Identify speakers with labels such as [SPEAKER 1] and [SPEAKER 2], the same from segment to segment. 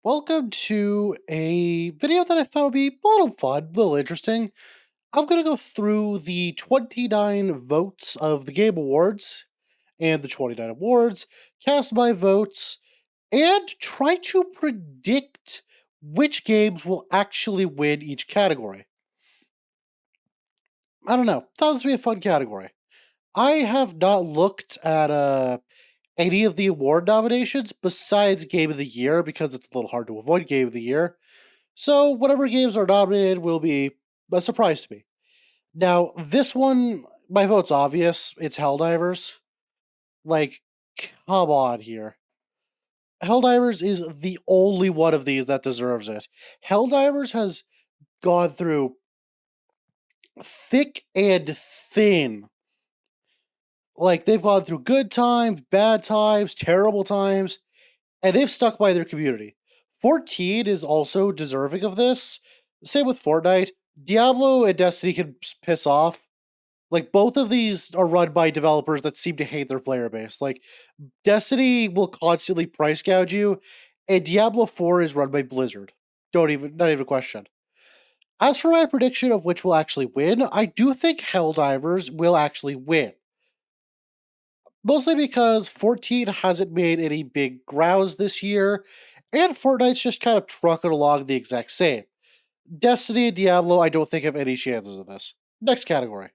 [SPEAKER 1] Welcome to a video that I thought would be a little fun, a little interesting. I'm going to go through the 29 votes of the Game Awards and the 29 awards, cast my votes, and try to predict which games will actually win each category. I don't know. Thought this would be a fun category. I have not looked at any of the award nominations besides Game of the Year because it's a little hard to avoid Game of the Year. So whatever games are nominated will be a surprise to me. Now, this one, my vote's obvious. It's Helldivers. Like, come on here. Helldivers is the only one of these that deserves it. Helldivers has gone through thick and thin. Like, they've gone through good times, bad times, terrible times, and they've stuck by their community. 14 is also deserving of this. Same with Fortnite. Diablo and Destiny can piss off. Like, both of these are run by developers that seem to hate their player base. Like, Destiny will constantly price gouge you, and Diablo 4 is run by Blizzard. Not even a question. As for my prediction of which will actually win, I do think Helldivers will actually win. Mostly because 14 hasn't made any big grounds this year, and Fortnite's just kind of trucking along the exact same. Destiny and Diablo, I don't think have any chances of this. Next category.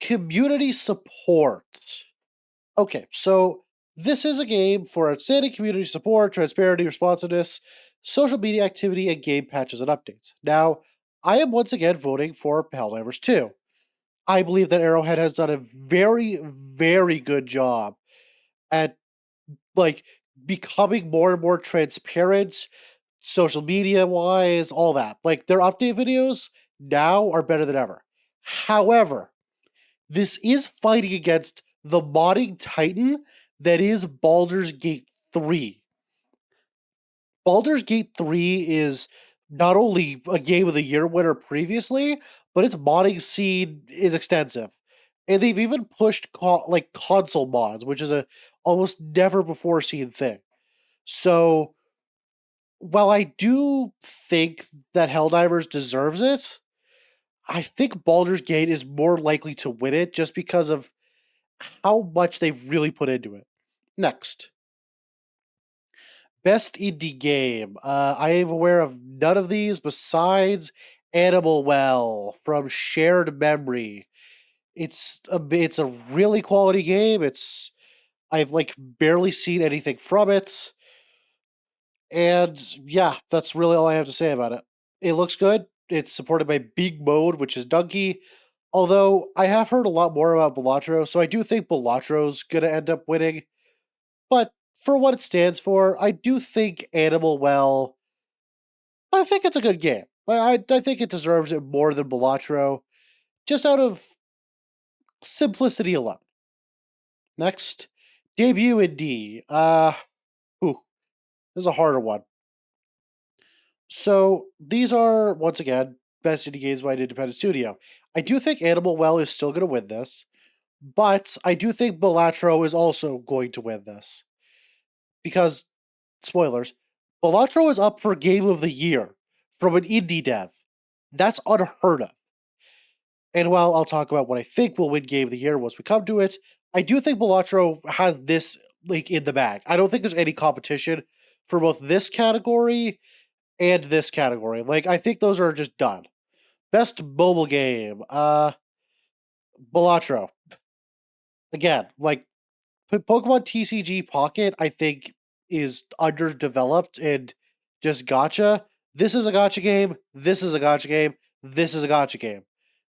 [SPEAKER 1] Community support. Okay, so this is a game for outstanding community support, transparency, responsiveness, social media activity, and game patches and updates. Now, I am once again voting for Helldivers 2. I believe that Arrowhead has done a very, very good job at like becoming more and more transparent, social media wise, all that. Like their update videos now are better than ever. However, this is fighting against the modding titan that is Baldur's Gate 3. Baldur's Gate 3 is not only a Game of the Year winner previously, but its modding scene is extensive. And they've even pushed like console mods, which is a almost never before seen thing. So while I do think that Helldivers deserves it, I think Baldur's Gate is more likely to win it just because of how much they've really put into it. Next. Best indie game. I am aware of none of these besides Animal Well from Shared Memory. It's a really quality game. I've like barely seen anything from it. And yeah, that's really all I have to say about it. It looks good. It's supported by Big Mode, which is Donkey. Although I have heard a lot more about Balatro, so I do think Balatro's gonna end up winning. But for what it stands for, I do think Animal Well. I think it's a good game. I think it deserves it more than Balatro, just out of simplicity alone. Next, debut indie. Ooh, this is a harder one. So these are once again best indie games by an independent studio. I do think Animal Well is still going to win this, but I do think Balatro is also going to win this because spoilers, Balatro is up for Game of the Year from an indie dev. That's unheard of. And while I'll talk about what I think will win Game of the Year once we come to it, I do think Balatro has this like in the bag. I don't think there's any competition for both this category and this category. Like I think those are just done. Best mobile game, Balatro. Again, like Pokemon TCG Pocket, I think is underdeveloped and just gotcha. This is a gotcha game. This is a gotcha game. This is a gotcha game.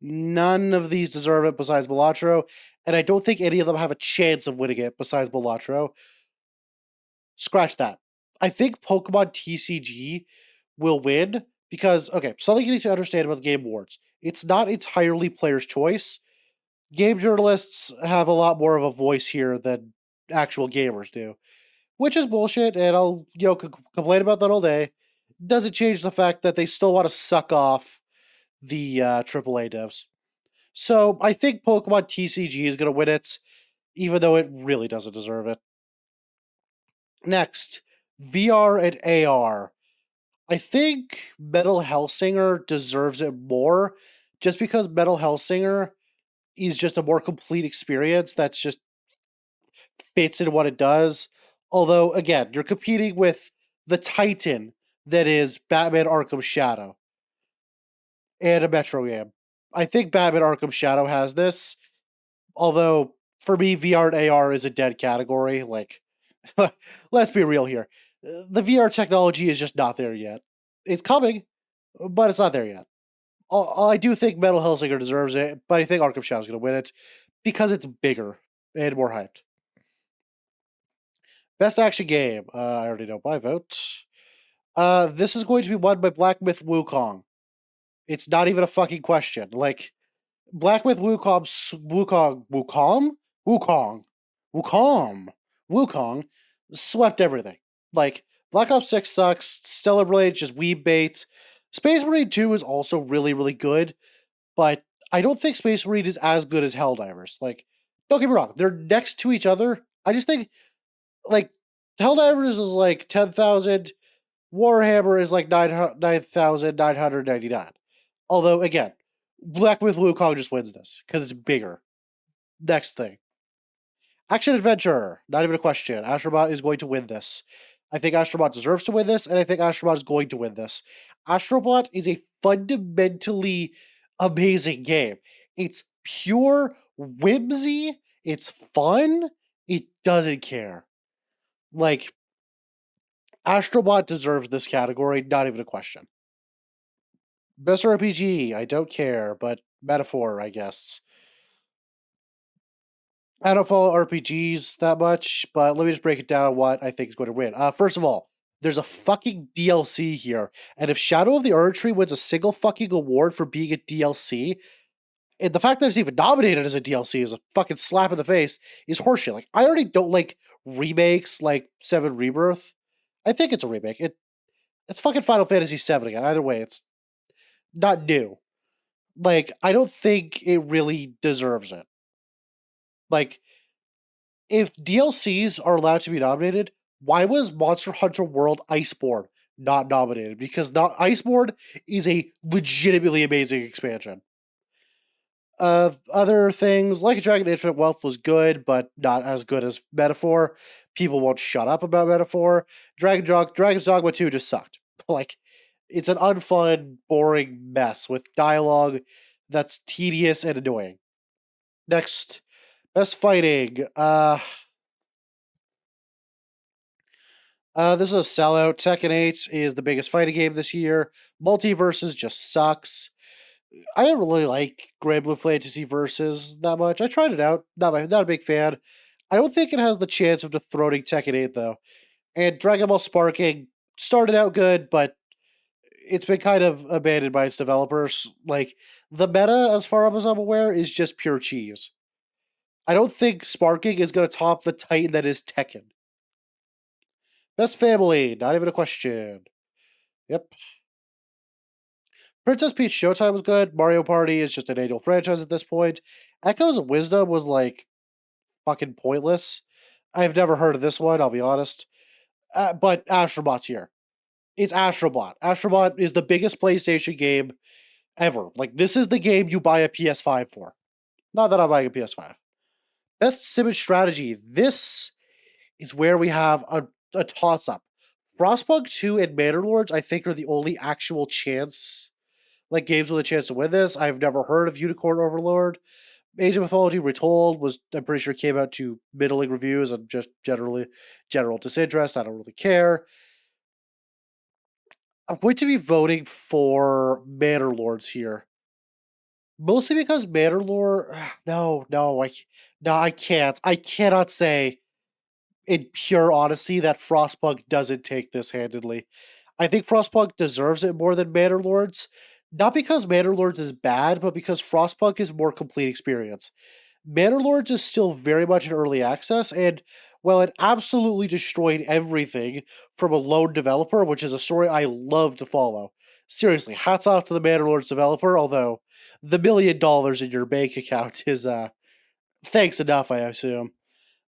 [SPEAKER 1] None of these deserve it besides Balatro, and I don't think any of them have a chance of winning it besides Balatro. Scratch that. I think Pokemon TCG will win because, okay, something you need to understand about the Game Awards. It's not entirely player's choice. Game journalists have a lot more of a voice here than actual gamers do, which is bullshit, and I'll complain about that all day. Doesn't change the fact that they still want to suck off the AAA devs. So I think Pokemon TCG is going to win it, even though it really doesn't deserve it. Next, VR and AR. I think Metal Hellsinger deserves it more just because Metal Hellsinger is just a more complete experience that's just fits in what it does. Although, again, you're competing with the titan that is Batman Arkham Shadow and a Metro game. I think Batman Arkham Shadow has this, although for me, VR and AR is a dead category. Like, let's be real here. The VR technology is just not there yet. It's coming, but it's not there yet. I do think Metal Hellsinger deserves it, but I think Arkham Shadow is going to win it because it's bigger and more hyped. Best action game. I already know my vote. This is going to be won by Black Myth Wukong. It's not even a fucking question. Like, Black Myth Wukong swept everything. Like, Black Ops 6 sucks. Stellar Blade just weeb bait. Space Marine 2 is also really, really good, but I don't think Space Marine is as good as Helldivers. Like, don't get me wrong, they're next to each other. I just think, like, Helldivers is like 10,000, Warhammer is like 9,999. Although, again, Black Myth Wukong just wins this because it's bigger. Next thing. Action Adventure. Not even a question. Astrobot is going to win this. I think Astrobot deserves to win this, and I think Astrobot is going to win this. Astrobot is a fundamentally amazing game. It's pure whimsy. It's fun. It doesn't care. Like, Astrobot deserves this category. Not even a question. Best RPG. I don't care, but metaphor, I guess. I don't follow RPGs that much, but let me just break it down what I think is going to win. First of all, there's a fucking DLC here, and if Shadow of the Erdtree wins a single fucking award for being a DLC, and the fact that it's even nominated as a DLC is a fucking slap in the face, is horseshit. Like, I already don't like remakes like 7 Rebirth. I think it's a remake. It's fucking Final Fantasy 7 again. Either way, it's not new. Like, I don't think it really deserves it. Like, if DLCs are allowed to be nominated, why was Monster Hunter World Iceborne not nominated? Because Iceborne is a legitimately amazing expansion. Other things, like a Dragon Infinite Wealth was good, but not as good as Metaphor. People won't shut up about Metaphor. Dragon's Dogma 2 just sucked. Like, it's an unfun, boring mess with dialogue that's tedious and annoying. Next, best fighting. This is a sellout. Tekken 8 is the biggest fighting game this year. Multiverses just sucks. I don't really like Granblue Fantasy Versus that much. I tried it out. Not a big fan. I don't think it has the chance of dethroning Tekken 8 though. And Dragon Ball Sparking started out good, but it's been kind of abandoned by its developers. Like, the meta, as far as I'm aware, is just pure cheese. I don't think Sparking is going to top the titan that is Tekken. Best family, not even a question. Yep. Princess Peach Showtime was good. Mario Party is just an annual franchise at this point. Echoes of Wisdom was like fucking pointless. I've never heard of this one, I'll be honest. But Astrobot's here. It's Astrobot. Astrobot is the biggest PlayStation game ever. Like, this is the game you buy a PS5 for. Not that I'm buying a PS5. Best Sim Strategy. This is where we have a toss-up. Frostpunk 2 and Bannerlords, I think, are the only actual chance, like, games with a chance to win this. I've never heard of Unicorn Overlord. Age of Mythology Retold was, I'm pretty sure, came out to middling reviews and just general disinterest. I don't really care. I'm going to be voting for Bannerlords here. Mostly because Bannerlord... I can't. I cannot say in pure honesty that Frostpunk doesn't take this handedly. I think Frostpunk deserves it more than Bannerlords. Not because Bannerlords is bad, but because Frostpunk is more complete experience. Bannerlords is still very much in early access, and while it absolutely destroyed everything from a lone developer, which is a story I love to follow. Seriously, hats off to the Bannerlords developer, although the $1 million in your bank account is thanks enough, I assume.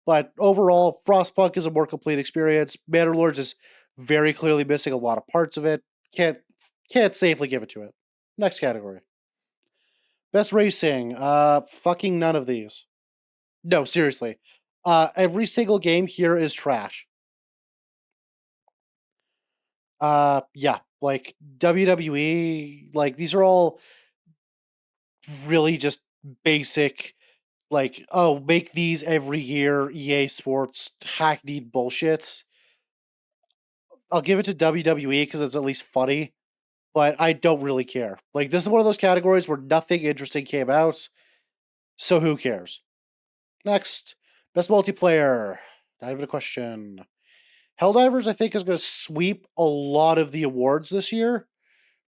[SPEAKER 1] But overall, Frostpunk is a more complete experience. Bannerlords is very clearly missing a lot of parts of it. Can't safely give it to it. Next category. Best racing. Fucking none of these. No, seriously. Every single game here is trash. Yeah, like WWE, like these are all really just basic, like, oh, make these every year, EA Sports hackneyed bullshits. I'll give it to WWE because it's at least funny, but I don't really care. Like, this is one of those categories where nothing interesting came out, so who cares? Next, best multiplayer. Not even a question. Helldivers, I think, is going to sweep a lot of the awards this year,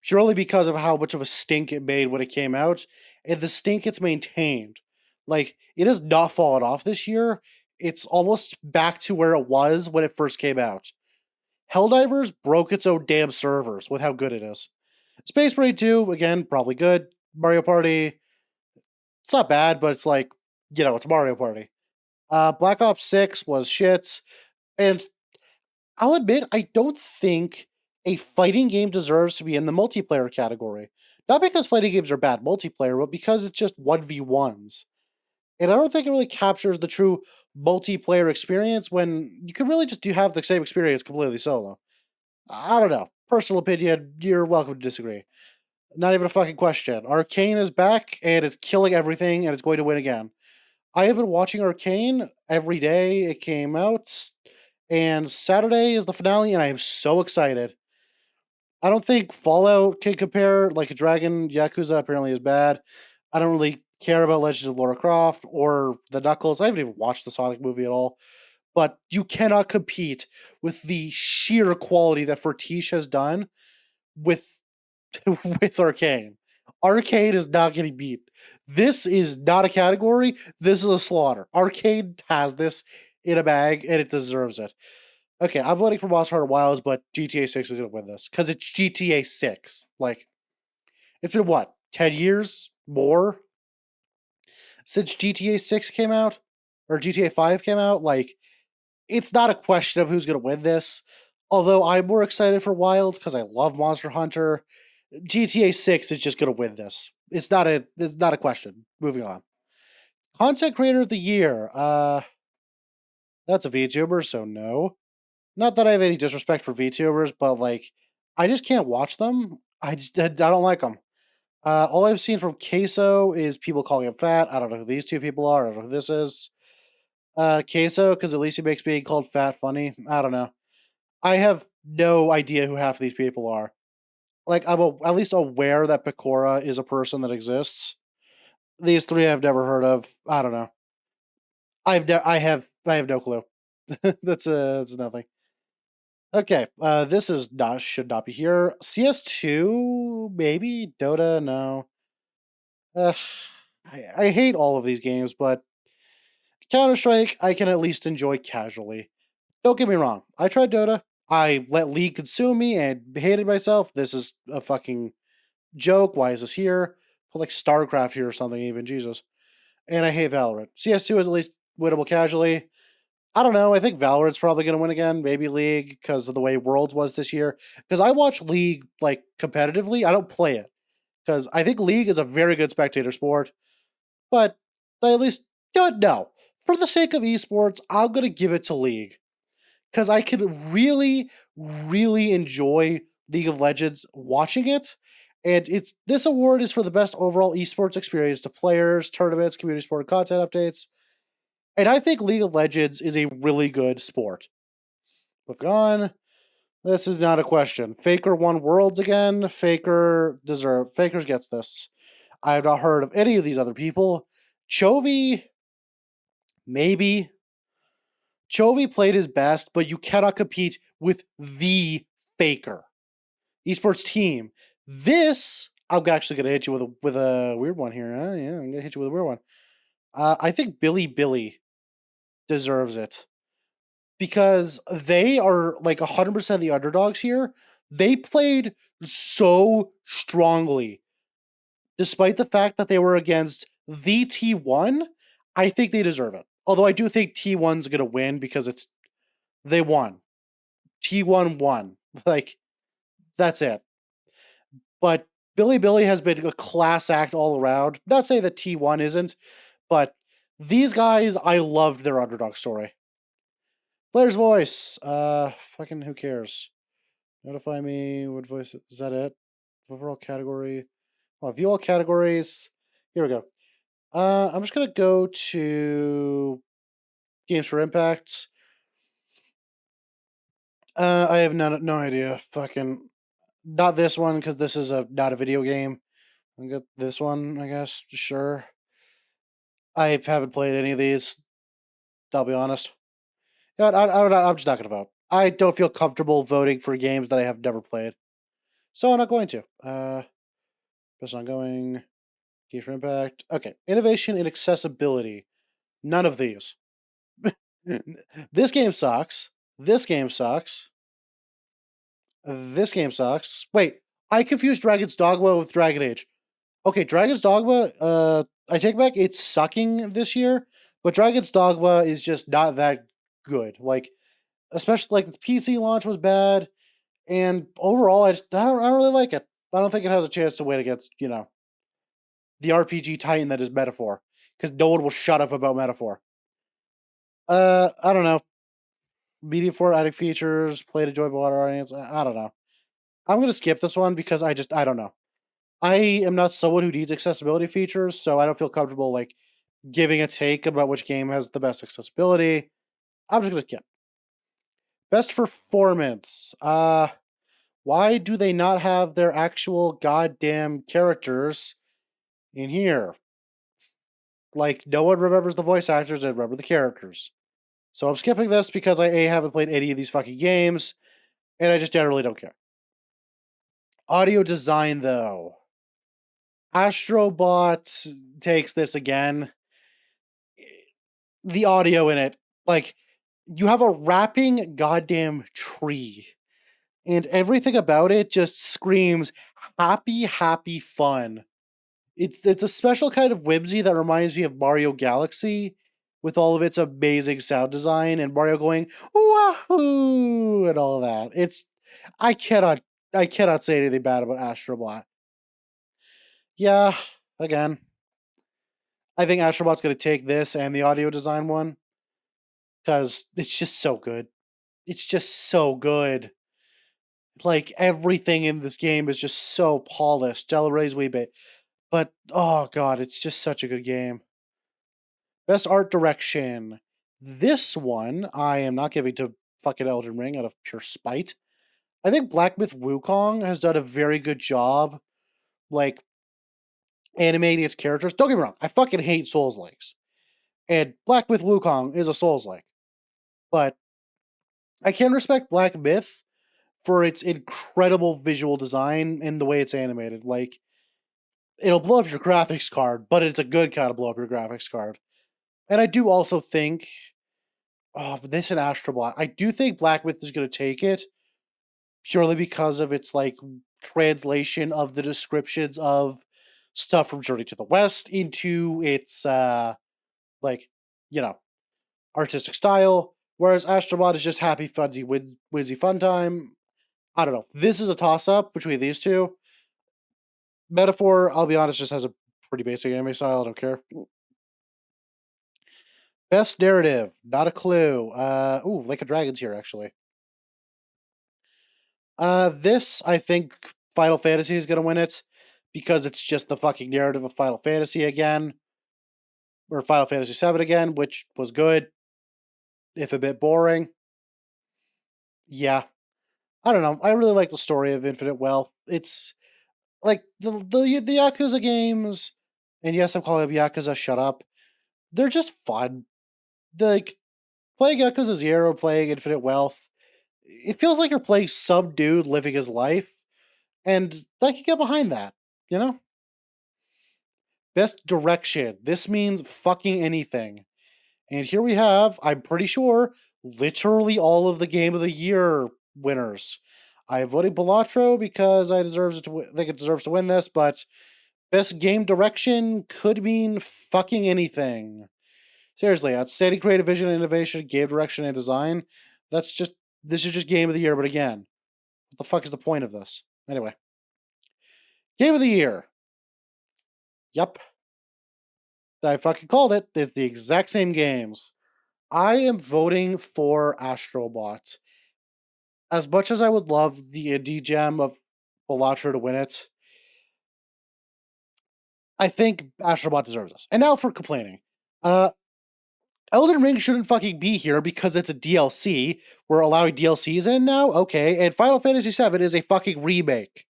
[SPEAKER 1] purely because of how much of a stink it made when it came out, and the stink it's maintained. Like, it has not fallen off this year. It's almost back to where it was when it first came out. Helldivers broke its own damn servers with how good it is. Space Marine 2, again, probably good. Mario Party, it's not bad, but it's like, it's Mario Party. Black Ops 6 was shit. And I'll admit, I don't think a fighting game deserves to be in the multiplayer category. Not because fighting games are bad multiplayer, but because it's just 1v1s. And I don't think it really captures the true multiplayer experience when you can really just have the same experience completely solo. I don't know. Personal opinion, you're welcome to disagree. Not even a fucking question. Arcane is back, and it's killing everything, and it's going to win again. I have been watching Arcane every day it came out, and Saturday is the finale, and I am so excited. I don't think Fallout can compare. Like a Dragon Yakuza apparently is bad. I don't really care about Legend of Lara Croft or the Knuckles. I haven't even watched the Sonic movie at all. But you cannot compete with the sheer quality that Fortiche has done with with Arcane. Arcane is not getting beat. This is not a category. This is a slaughter. Arcane has this in a bag, and it deserves it. Okay, I'm voting for Monster Hunter Wilds, but GTA 6 is going to win this because it's GTA 6. Like, it's been what, 10 years more since GTA 6 came out? Or GTA 5 came out? Like, it's not a question of who's going to win this. Although I'm more excited for Wilds because I love Monster Hunter. GTA 6 is just going to win this. It's not a question. Moving on. Content Creator of the Year. That's a VTuber, so no. Not that I have any disrespect for VTubers, but like, I just can't watch them. I don't like them. All I've seen from Queso is people calling him fat. I don't know who these two people are. I don't know who this is. Queso, because at least he makes being called fat funny. I don't know. I have no idea who half of these people are. Like, I'm at least aware that Pecora is a person that exists. These three I've never heard of. I don't know. I have no clue. That's nothing. Okay, this is should not be here. CS2, maybe? Dota, no. Ugh, I hate all of these games, but Counter-Strike, I can at least enjoy casually. Don't get me wrong, I tried Dota. I let League consume me and hated myself. This is a fucking joke. Why is this here? Put like StarCraft here or something, even. Jesus. And I hate Valorant. CS2 is at least winnable casually. I don't know. I think Valorant's probably going to win again. Maybe League because of the way Worlds was this year. Because I watch League like competitively. I don't play it because I think League is a very good spectator sport. But I at least don't know. For the sake of esports, I'm going to give it to League because I can really, really enjoy League of Legends watching it. And this award is for the best overall esports experience to players, tournaments, community sport content updates. And I think League of Legends is a really good sport. Moving on. This is not a question. Faker won Worlds again. Fakers gets this. I have not heard of any of these other people. Chovy, maybe. Chovy played his best, but you cannot compete with the Faker esports team. This, I'm actually going to hit you with a weird one here. Yeah, I'm going to hit you with a weird one. I think Billy deserves it because they are like 100% the underdogs here. They played so strongly despite the fact that they were against the T1. I think they deserve it. Although I do think T1's gonna win because they won. T1 won. Like, that's it. But Bilibili has been a class act all around. Not saying that T1 isn't, but these guys, I loved their underdog story. Player's voice. Fucking who cares? Notify me. What voice? Is that it? Overall category. Well, view all categories. Here we go. I'm just gonna go to Games for Impact. I have no idea. Fucking not this one because this is not a video game. I'll get this one, I guess. Sure. I haven't played any of these. I'll be honest. You know, I'm just not gonna vote. I don't feel comfortable voting for games that I have never played, so I'm not going to. Press ongoing. Games for Impact. Okay, innovation and accessibility. None of these. This game sucks. This game sucks. This game sucks. Wait, I confused Dragon's Dogma with Dragon Age. Okay, Dragon's Dogma, I take back it's sucking this year, but Dragon's Dogma is just not that good. Like, especially like the PC launch was bad, and overall, I don't really like it. I don't think it has a chance to win against, the RPG titan that is Metaphor, because no one will shut up about Metaphor. I don't know. Media for adding features, play to enjoyable audience. I don't know. I'm gonna skip this one because I don't know. I am not someone who needs accessibility features, so I don't feel comfortable like giving a take about which game has the best accessibility. I'm just gonna skip. Best performance. Why do they not have their actual goddamn characters in here? Like, no one remembers the voice actors and remember the characters. So I'm skipping this because I haven't played any of these fucking games, and I just generally don't care. Audio design, though. Astrobot takes this again. The audio in it, like, you have a rapping goddamn tree, and everything about it just screams happy fun. It's a special kind of whimsy that reminds me of Mario Galaxy with all of its amazing sound design and Mario going wahoo and all that. I cannot I cannot say anything bad about Astrobot. Yeah, again, I think Astrobot's going to take this and the audio design one because it's just so good. It's just so good. Like everything in this game is just so polished. Jello Ray's wee bit. But oh god, it's just such a good game. Best art direction. This one I am not giving to fucking Elden Ring out of pure spite. I think Black Myth Wukong has done a very good job, like animating its characters. Don't get me wrong, I fucking hate Souls likes, and Black Myth Wukong is a Souls like, but I can respect Black Myth for its incredible visual design and the way it's animated. Like, it'll blow up your graphics card, but it's a good kind of blow up your graphics card. And I do also think, but this and Astrobot, I do think Black Myth is going to take it purely because of its like translation of the descriptions of stuff from Journey to the West into its like artistic style, whereas Astrobot is just happy, fuzzy, whizzy fun time. I don't know. This is a toss up between these two. Metaphor, I'll be honest, just has a pretty basic anime style. I don't care. Best narrative, not a clue. Like a Dragon's here, actually. This, I think Final Fantasy is going to win it because it's just the fucking narrative of Final Fantasy again. Or Final Fantasy VII again, which was good, if a bit boring. Yeah. I don't know. I really like the story of Infinite Wealth. It's like the Yakuza games, and yes, I'm calling them Yakuza, shut up. They're just fun. Like, playing Yakuza 0, playing Infinite Wealth, it feels like you're playing some dude living his life, and I can get behind that, you know? Best direction. This means fucking anything. And here we have, I'm pretty sure, literally all of the Game of the Year winners. I am voting Balatro because I think it deserves to win this, but best game direction could mean fucking anything. Seriously, outstanding creative vision and innovation, game direction and design. This is just game of the year, but again, what the fuck is the point of this? Anyway. Game of the year. Yep. I fucking called it. It's the exact same games. I am voting for Astrobot. As much as I would love the indie gem of Balatro to win it, I think Astrobot deserves this. And now for complaining. Elden Ring shouldn't fucking be here because it's a DLC. We're allowing DLCs in now? Okay. And Final Fantasy VII is a fucking remake.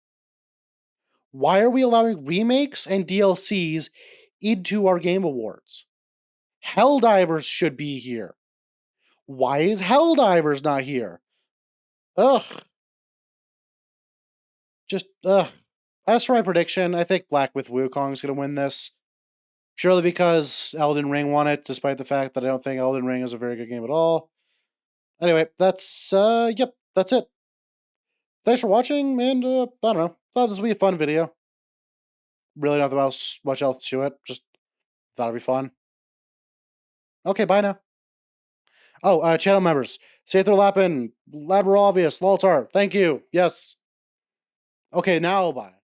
[SPEAKER 1] Why are we allowing remakes and DLCs into our Game Awards? Helldivers should be here. Why is Helldivers not here? Ugh. Just, ugh. As for my prediction, I think Black Myth Wukong is going to win this. Purely because Elden Ring won it, despite the fact that I don't think Elden Ring is a very good game at all. Anyway, that's, yep, that's it. Thanks for watching, and, I don't know. Thought this would be a fun video. Really nothing else, much else to it. Just thought it'd be fun. Okay, bye now. Oh, channel members. Sather Lappin, Labor Obvious, Laltar, thank you. Yes. Okay, now bye.